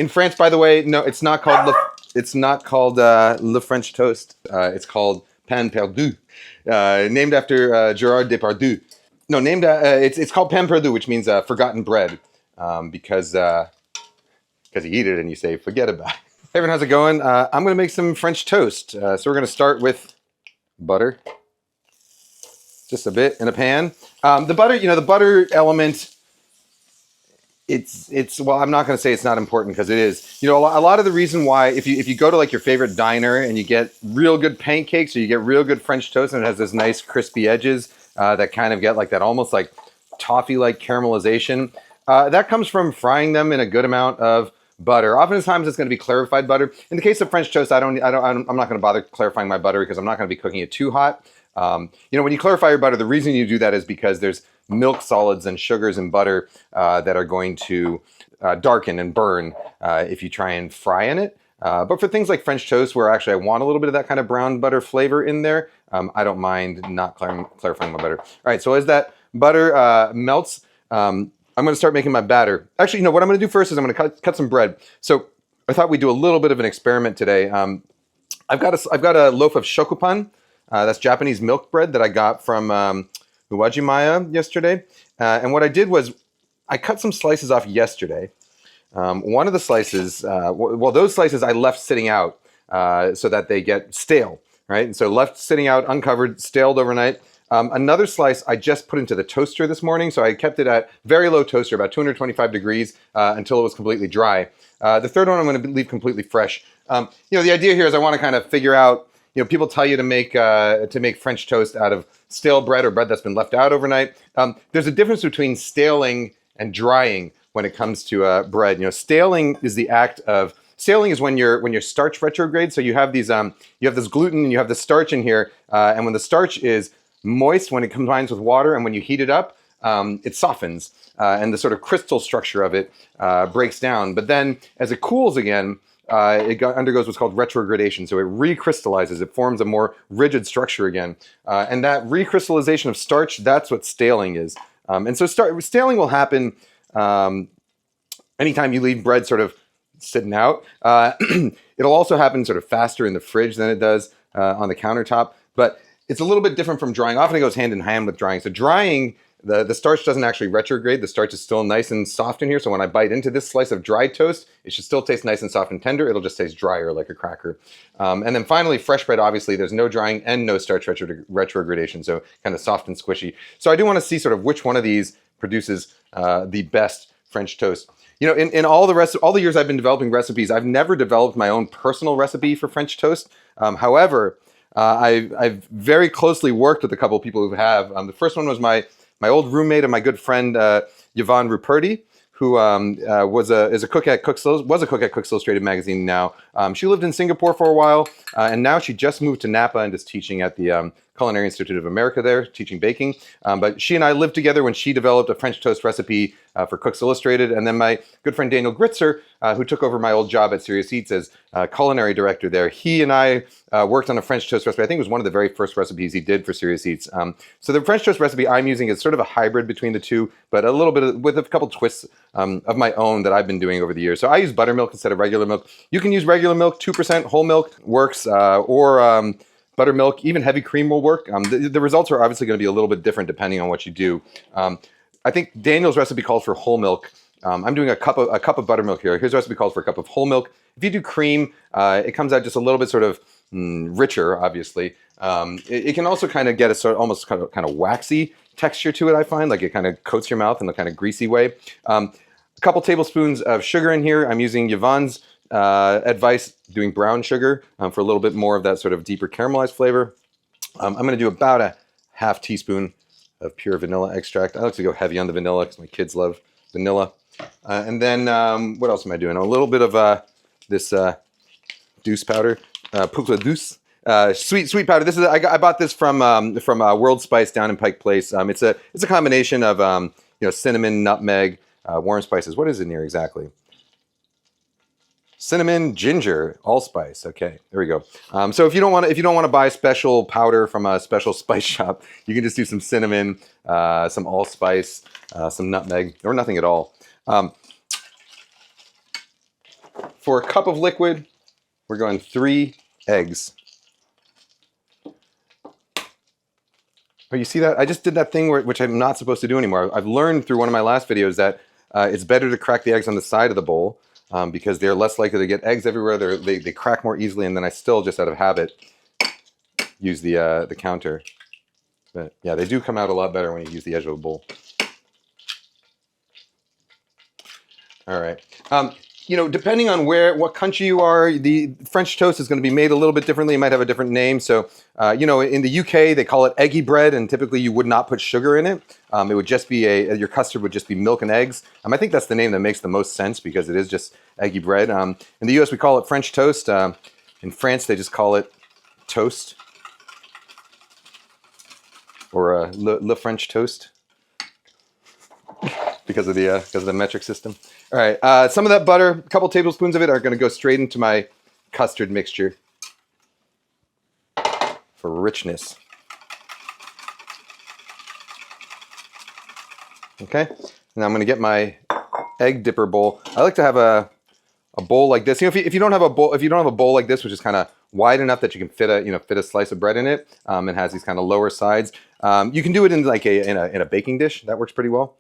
In France, by the way, no, it's not called Le French toast. It's called pain perdu, named after Gerard Depardieu. No, it's called pain perdu, which means forgotten bread, because you eat it and you say forget about it. Hey everyone, how's it going? I'm going to make some French toast. So we're going to start with butter, just a bit in a pan. The butter, the butter element. Well, I'm not going to say it's not important because it is. A lot of the reason why, if you go to like your favorite diner and you get real good pancakes or you get real good French toast and it has those nice crispy edges that kind of get like that almost like toffee-like caramelization, that comes from frying them in a good amount of butter. Oftentimes it's going to be clarified butter. In the case of French toast, I'm not going to bother clarifying my butter because I'm not going to be cooking it too hot. When you clarify your butter, the reason you do that is because there's milk solids and sugars in butter that are going to darken and burn if you try and fry in it. But for things like French toast, where actually I want a little bit of that kind of brown butter flavor in there, I don't mind not clarifying my butter. All right, so as that butter melts, I'm going to start making my batter. Actually, what I'm going to do first is I'm going to cut some bread. So I thought we'd do a little bit of an experiment today. I've got a loaf of shokupan. That's Japanese milk bread that I got from Uwajimaya yesterday. And what I did was I cut some slices off yesterday. One of the slices, those slices I left sitting out so that they get stale, right? And so left sitting out, uncovered, staled overnight. Another slice I just put into the toaster this morning. So I kept it at very low toaster, about 225 degrees until it was completely dry. The third one I'm going to leave completely fresh. The idea here is I want to kind of figure out, people tell you to make French toast out of stale bread or bread that's been left out overnight. There's a difference between staling and drying when it comes to bread. Staling is the act of staling is when your starch retrogrades. So you have these you have this gluten and you have the starch in here, and when the starch is moist, when it combines with water, and when you heat it up, it softens, and the sort of crystal structure of it breaks down. But then as it cools again, it undergoes what's called retrogradation. So it recrystallizes, it forms a more rigid structure again. And that recrystallization of starch, that's what staling is. And so staling will happen anytime you leave bread sort of sitting out. It'll also happen sort of faster in the fridge than it does on the countertop. But it's a little bit different from drying. Often it goes hand in hand with drying. So drying, the starch doesn't actually retrograde. The starch is still nice and soft in here. So when I bite into this slice of dry toast, it should still taste nice and soft and tender. It'll just taste drier like a cracker. And then finally, fresh bread, obviously, there's no drying and no starch retrogradation. So kind of soft and squishy. So I do want to see sort of which one of these produces the best French toast. In all the years I've been developing recipes, I've never developed my own personal recipe for French toast. However, I've very closely worked with a couple of people who have. The first one was my old roommate and my good friend Yvonne Ruperti, who was a cook at Cooks Illustrated magazine now. She lived in Singapore for a while, and now she just moved to Napa and is teaching at the Culinary Institute of America there, teaching baking. But she and I lived together when she developed a French toast recipe for Cooks Illustrated. And then my good friend Daniel Gritzer, who took over my old job at Serious Eats as culinary director there, he and I worked on a French toast recipe. I think it was one of the very first recipes he did for Serious Eats. So the French toast recipe I'm using is sort of a hybrid between the two, but a little bit with a couple twists of my own that I've been doing over the years. So I use buttermilk instead of regular milk. You can use regular milk, 2% whole milk works, or buttermilk, even heavy cream will work. The results are obviously going to be a little bit different depending on what you do. I think Daniel's recipe calls for whole milk. I'm doing a cup of buttermilk here. His recipe calls for a cup of whole milk. If you do cream, it comes out just a little bit sort of richer, obviously. It can also kind of get a sort of almost kind of waxy texture to it, I find. Like it kind of coats your mouth in a kind of greasy way. A couple tablespoons of sugar in here. I'm using Yvonne's advice, doing brown sugar for a little bit more of that sort of deeper caramelized flavor. I'm going to do about a half teaspoon of pure vanilla extract. I like to go heavy on the vanilla because my kids love vanilla. And then what else am I doing? A little bit of this douce powder, poudre douce, sweet powder. This is I bought this from World Spice down in Pike Place. It's a combination of cinnamon, nutmeg, warm spices. What is in here exactly? Cinnamon, ginger, allspice. Okay, there we go. So if you don't want to buy special powder from a special spice shop, you can just do some cinnamon, some allspice, some nutmeg, or nothing at all. for a cup of liquid, we're going 3 eggs. Oh, you see that? I just did that thing which I'm not supposed to do anymore. I've learned through one of my last videos that it's better to crack the eggs on the side of the bowl because they're less likely to get eggs everywhere. They crack more easily, and then I still, just out of habit, use the counter. But yeah, they do come out a lot better when you use the edge of a bowl. All right. You know, depending on what country you are, the French toast is going to be made a little bit differently. It might have a different name. So, you know, in the UK, they call it eggy bread, and typically you would not put sugar in it. It would just be your custard would just be milk and eggs. I think that's the name that makes the most sense because it is just eggy bread. In the US, we call it French toast. In France, they just call it toast or le French toast because of the metric system. All right, some of that butter, a couple tablespoons of it, are going to go straight into my custard mixture for richness. Okay, now I'm going to get my egg dipper bowl. I like to have a bowl like this. You know, if you don't have a bowl like this, which is kind of wide enough that you can fit a slice of bread in it, and has these kind of lower sides, you can do it in like in a baking dish. That works pretty well.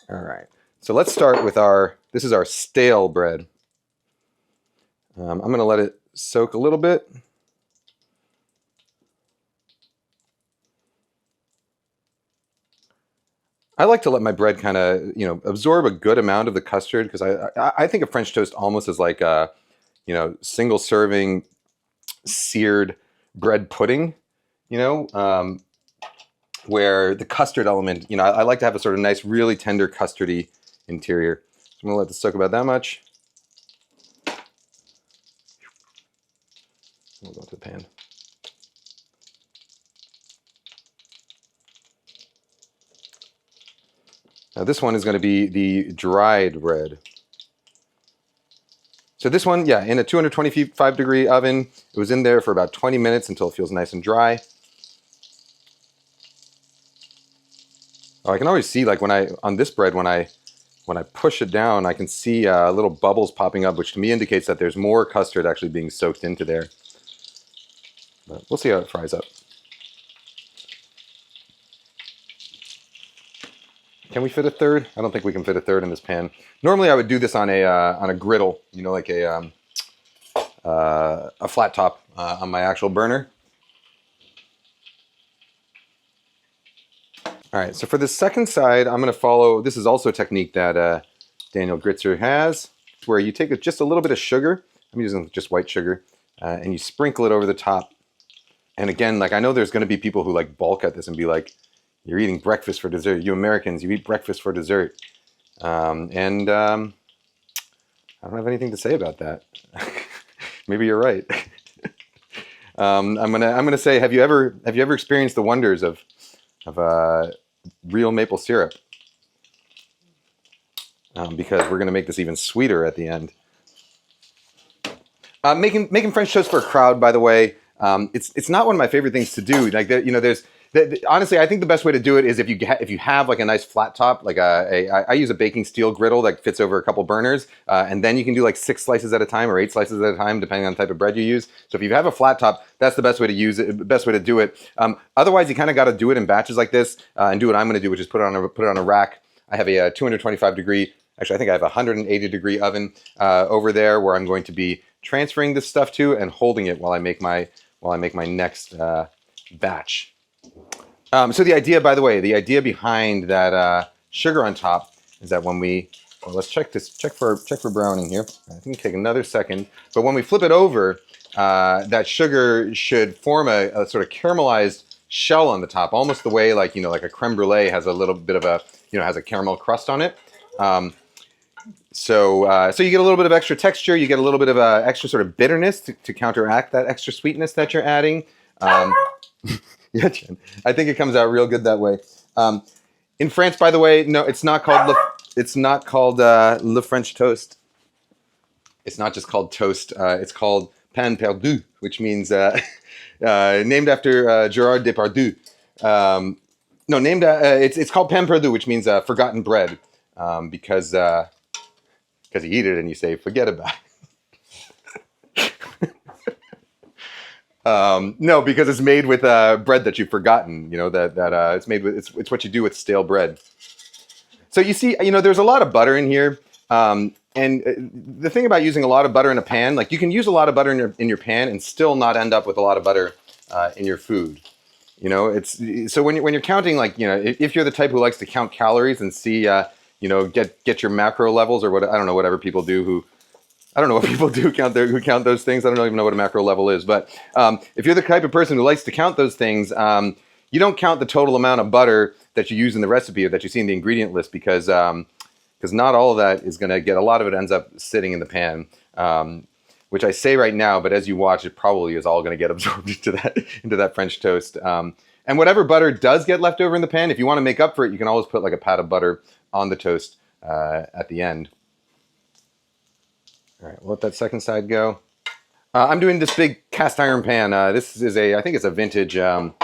All right, so let's start with this is our stale bread. I'm going to let it soak a little bit. I like to let my bread kind of, absorb a good amount of the custard because I think of French toast almost as like a, single serving seared bread pudding, where the custard element, I like to have a sort of nice, really tender custardy interior. So I'm gonna let this soak about that much. We'll go into the pan. Now this one is going to be the dried bread. So this one, yeah, in a 225 degree oven. It was in there for about 20 minutes until it feels nice and dry. Oh, I can always see, like on this bread, when I push it down, I can see little bubbles popping up, which to me indicates that there's more custard actually being soaked into there. But we'll see how it fries up. Can we fit a third? I don't think we can fit a third in this pan. Normally, I would do this on a griddle, like a flat top on my actual burner. All right, so for the second side, I'm going to follow. This is also a technique that Daniel Gritzer has, where you take just a little bit of sugar. I'm using just white sugar, and you sprinkle it over the top. And again, like I know there's going to be people who like balk at this and be like, "You're eating breakfast for dessert. You Americans, you eat breakfast for dessert." I don't have anything to say about that. Maybe you're right. I'm gonna say, have you ever experienced the wonders of real maple syrup? Because we're gonna make this even sweeter at the end. Making French toast for a crowd, by the way, it's not one of my favorite things to do. Like honestly, I think the best way to do it is if you have like a nice flat top, like I use a baking steel griddle that fits over a couple burners, and then you can do like 6 slices at a time or 8 slices at a time, depending on the type of bread you use. So if you have a flat top, that's the best way to use it, best way to do it. Otherwise, you kind of got to do it in batches like this, and do what I'm going to do, which is put it on a rack. I have a 225 degree. Actually, I think I have a 180 degree oven over there where I'm going to be transferring this stuff to and holding it while I make my next batch. So the idea, by the way, behind that sugar on top is that when let's check for browning here. I think it'll take another second. But when we flip it over, that sugar should form a sort of caramelized shell on the top, almost the way like a creme brulee has a little bit of has a caramel crust on it. So you get a little bit of extra texture. You get a little bit of extra sort of bitterness to counteract that extra sweetness that you're adding. Yeah, Jen. I think it comes out real good that way. In France, by the way, no, it's not called le French toast. It's not just called toast. It's called pain perdu, which means named after Gerard Depardieu. No, named it's called pain perdu, which means forgotten bread, because you eat it and you say forget about it. No, because it's made with bread that you've forgotten. You know that it's made with it's what you do with stale bread. So you see, there's a lot of butter in here. And the thing about using a lot of butter in a pan, like you can use a lot of butter in your pan and still not end up with a lot of butter in your food. It's so when you're counting, like, if you're the type who likes to count calories and see, get your macro levels or what, I don't know, whatever people do I don't know what people do who count those things. I don't even know what a macro level is. But if you're the type of person who likes to count those things, you don't count the total amount of butter that you use in the recipe or that you see in the ingredient list because not all of that is going to get, a lot of it ends up sitting in the pan, which I say right now, but as you watch, it probably is all going to get absorbed into that French toast. And whatever butter does get left over in the pan, if you want to make up for it, you can always put like a pat of butter on the toast at the end. All right, we'll let that second side go. I'm doing this big cast iron pan. This is I think it's a vintage Weiner,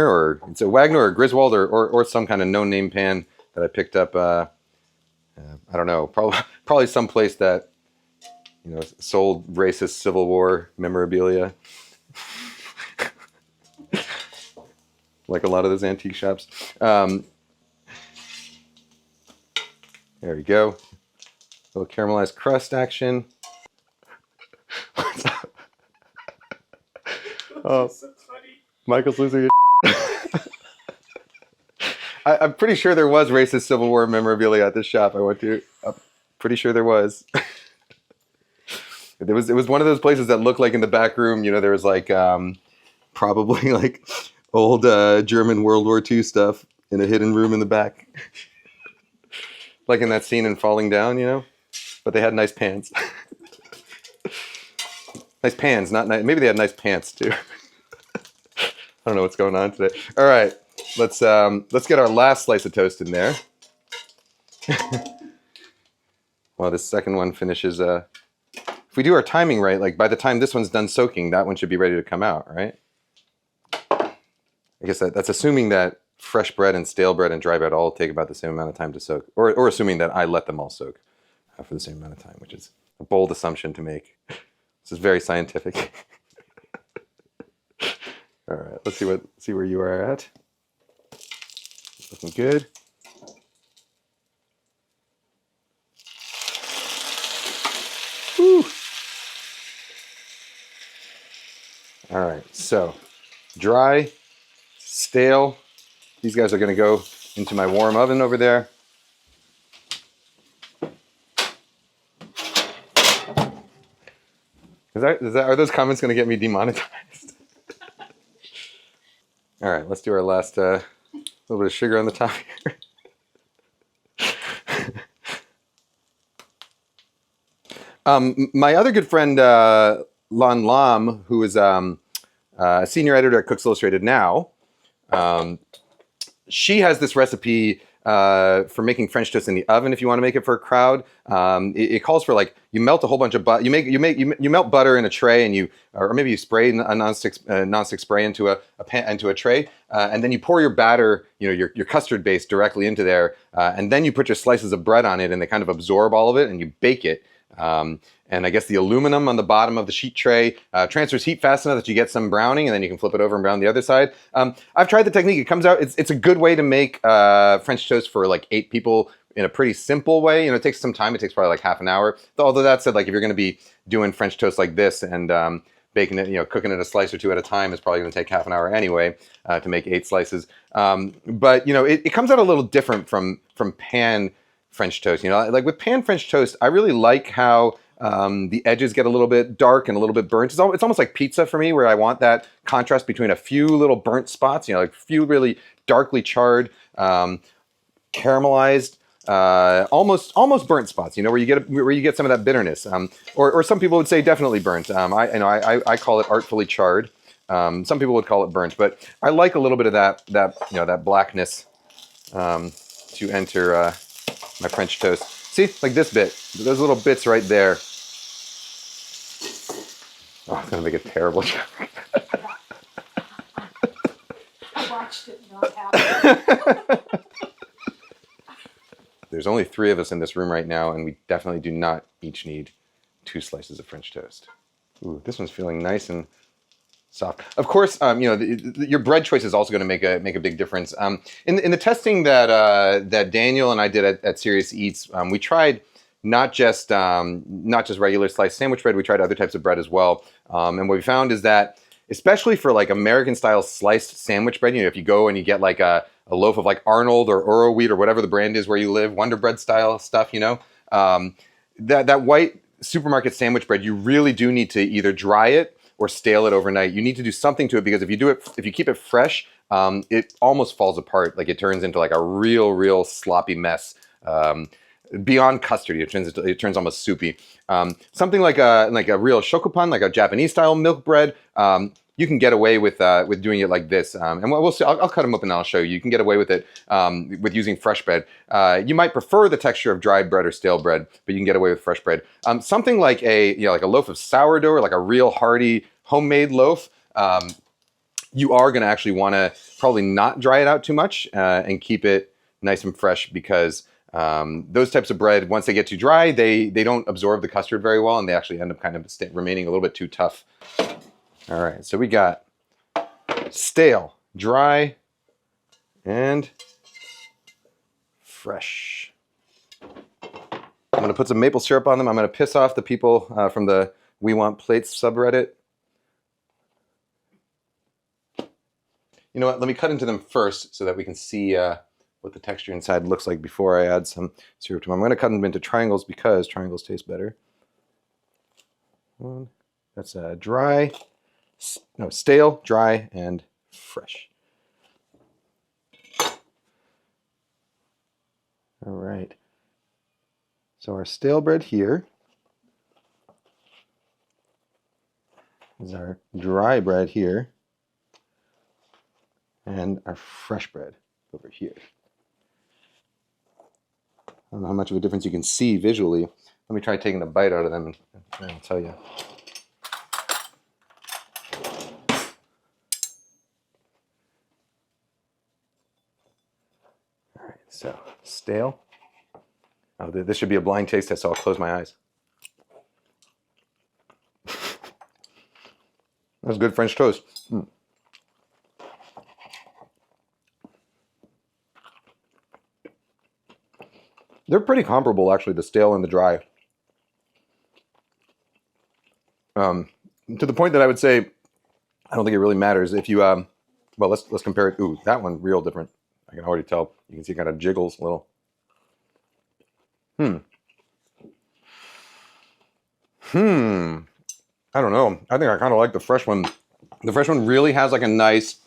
or it's a Weiner or Griswold or some kind of no-name pan that I picked up. I don't know, probably some place that sold racist Civil War memorabilia, like a lot of those antique shops. There we go. A little caramelized crust action. What's up? Oh, so funny. Michael's losing his I'm pretty sure there was racist Civil War memorabilia at this shop I went to. I'm pretty sure there was. It was one of those places that looked like in the back room, there was like probably like old German World War II stuff in a hidden room in the back. Like in that scene in Falling Down, But they had nice pants. Nice pans, not nice. Maybe they had nice pants too. I don't know what's going on today. All right, let's get our last slice of toast in there. Well, this second one finishes. If we do our timing right, like by the time this one's done soaking, that one should be ready to come out, right? I guess that's assuming that fresh bread and stale bread and dry bread all take about the same amount of time to soak, or assuming that I let them all soak for the same amount of time, which is a bold assumption to make. This is very scientific. All right, let's see where you are at. Looking good. Whew. All right, so dry, stale. These guys are going to go into my warm oven over there. Are those comments going to get me demonetized? All right, let's do our last little bit of sugar on the top here. My other good friend, Lan Lam, who is a senior editor at Cooks Illustrated now, she has this recipe for making French toast in the oven if you want to make it for a crowd. It calls for, like, you melt a whole bunch of butter. You melt butter in a tray, and or maybe you spray a nonstick spray into a tray, and then you pour your batter, your custard base directly into there, and then you put your slices of bread on it, and they kind of absorb all of it, and you bake it. And I guess the aluminum on the bottom of the sheet tray transfers heat fast enough that you get some browning, and then you can flip it over and brown the other side. I've tried the technique. It comes out, it's a good way to make French toast for like 8 people in a pretty simple way. It takes some time. It takes probably like half an hour. Although that said, like, if you're going to be doing French toast like this and baking it, cooking it a slice or two at a time, it's probably going to take half an hour anyway to make 8 slices. But it comes out a little different from pan French toast. Like with pan French toast, I really like how the edges get a little bit dark and a little bit burnt. It's almost like pizza for me, where I want that contrast between a few little burnt spots, like a few really darkly charred, caramelized, almost burnt spots, where you get some of that bitterness, or some people would say definitely burnt. I call it artfully charred. Some people would call it burnt, but I like a little bit of that blackness to enter my French toast. See, like this bit, those little bits right there. Oh, it's gonna make a terrible joke. I watched it not happen. There's only 3 of us in this room right now, and we definitely do not each need 2 slices of French toast. Ooh, this one's feeling nice and soft. Of course, your bread choice is also going to make a big difference. In the testing that Daniel and I did at Serious Eats, we tried not just regular sliced sandwich bread. We tried other types of bread as well. And what we found is that, especially for like American style sliced sandwich bread, if you go and you get like a loaf of like Arnold or Oro wheat or whatever the brand is where you live, Wonder Bread style stuff, that white supermarket sandwich bread, you really do need to either dry it or stale it overnight. You need to do something to it, because if you keep it fresh, it almost falls apart. Like it turns into like a real sloppy mess. Beyond custardy, it turns almost soupy. Something like a real shokupan, like a Japanese style milk bread. You can get away with doing it like this, and we'll see. I'll cut them up and I'll show you. You can get away with it with using fresh bread. You might prefer the texture of dried bread or stale bread, but you can get away with fresh bread. Something like a loaf of sourdough, or like a real hearty homemade loaf. You are going to actually want to probably not dry it out too much and keep it nice and fresh, because those types of bread, once they get too dry, they don't absorb the custard very well, and they actually end up kind of remaining a little bit too tough. All right, so we got stale, dry, and fresh. I'm going to put some maple syrup on them. I'm going to piss off the people from the We Want Plates subreddit. You know what? Let me cut into them first so that we can see what the texture inside looks like before I add some syrup to them. I'm going to cut them into triangles because triangles taste better. That's stale, dry, and fresh. All right. So our stale bread here is our dry bread here, and our fresh bread over here. I don't know how much of a difference you can see visually. Let me try taking a bite out of them, and I'll tell you. All right, so stale. Oh, this should be a blind taste test, so I'll close my eyes. That's good French toast. They're pretty comparable, actually, the stale and the dry. To the point that I would say, I don't think it really matters if you. Well, let's compare it. Ooh, that one real different. I can already tell. You can see it kind of jiggles a little. I don't know. I think I kind of like the fresh one. The fresh one really has like a nice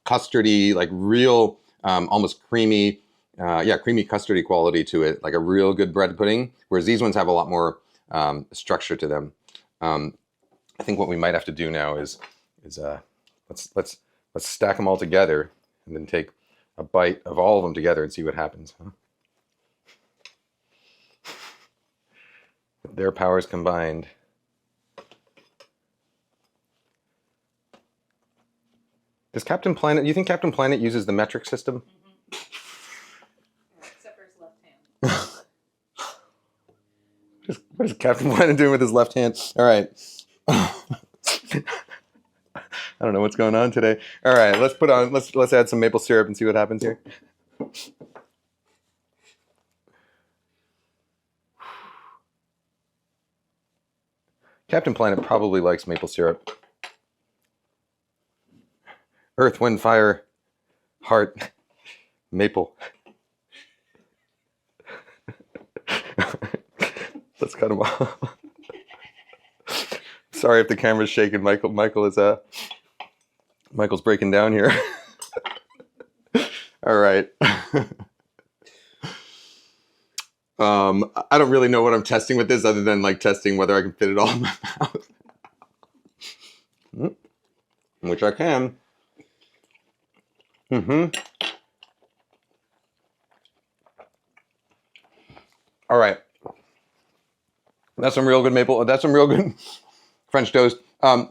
custardy, like real, almost creamy, creamy custardy quality to it, like a real good bread pudding. Whereas these ones have a lot more structure to them. I think what we might have to do now is let's stack them all together and then take a bite of all of them together and see what happens. Huh? Their powers combined. Does Captain Planet? You think Captain Planet uses the metric system? Mm-hmm. Except for his left hand. What is Captain Planet doing with his left hand? All right. I don't know what's going on today. All right, let's add some maple syrup and see what happens here. Captain Planet probably likes maple syrup. Earth, wind, fire, heart, maple. Let's cut him off. Sorry if the camera's shaking. Michael's breaking down here. All right. I don't really know what I'm testing with this, other than like testing whether I can fit it all in my mouth. Which I can. All right. That's some real good French toast. The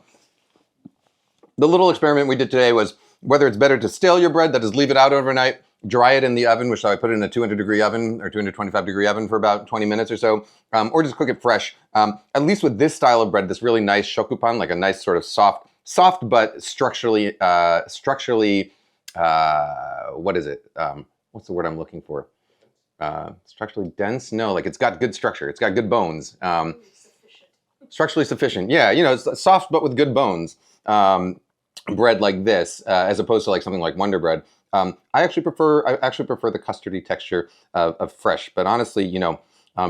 little experiment we did today was whether it's better to stale your bread, that is leave it out overnight, dry it in the oven, which I put it in a 200-degree oven or 225-degree oven for about 20 minutes or so, or just cook it fresh. At least with this style of bread, this really nice shokupan, like a nice sort of soft but structurally, what is it? What's the word I'm looking for? Structurally dense? No, like it's got good structure. It's got good bones. Structurally sufficient. Yeah, you know, it's soft but with good bones. Bread like this, as opposed to like something like Wonder Bread. I actually prefer the custardy texture of fresh. But honestly, you know,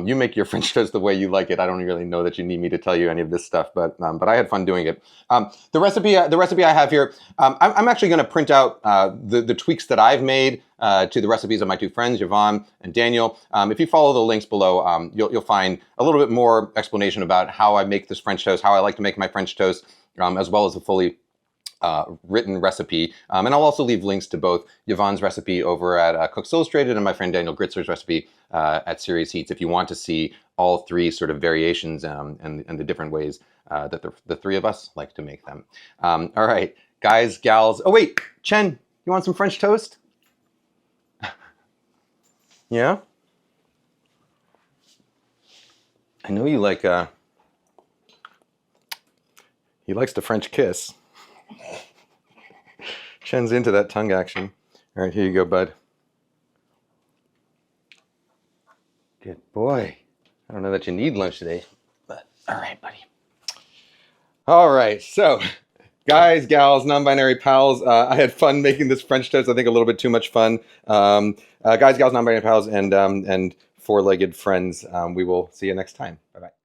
you make your French toast the way you like it. I don't really know that you need me to tell you any of this stuff, but I had fun doing it. The recipe I have here, I'm actually going to print out the tweaks that I've made to the recipes of my two friends, Yvonne and Daniel. If you follow the links below, you'll find a little bit more explanation about how I make this French toast, how I like to make my French toast, as well as a fully written recipe. And I'll also leave links to both Yvonne's recipe over at Cooks Illustrated and my friend Daniel Gritzer's recipe at Serious Heats if you want to see all three sort of variations and the different ways that the three of us like to make them. All right, guys, gals. Oh, wait, Chen, you want some French toast? Yeah? I know you like, he likes the French kiss. Chen's into that tongue action. All right, here you go, bud. Good boy. I don't know that you need lunch today, but all right, buddy. All right, so guys, gals, non-binary pals, I had fun making this French toast. I think a little bit too much fun. Guys, gals, non-binary pals, and four-legged friends, we will see you next time. Bye-bye.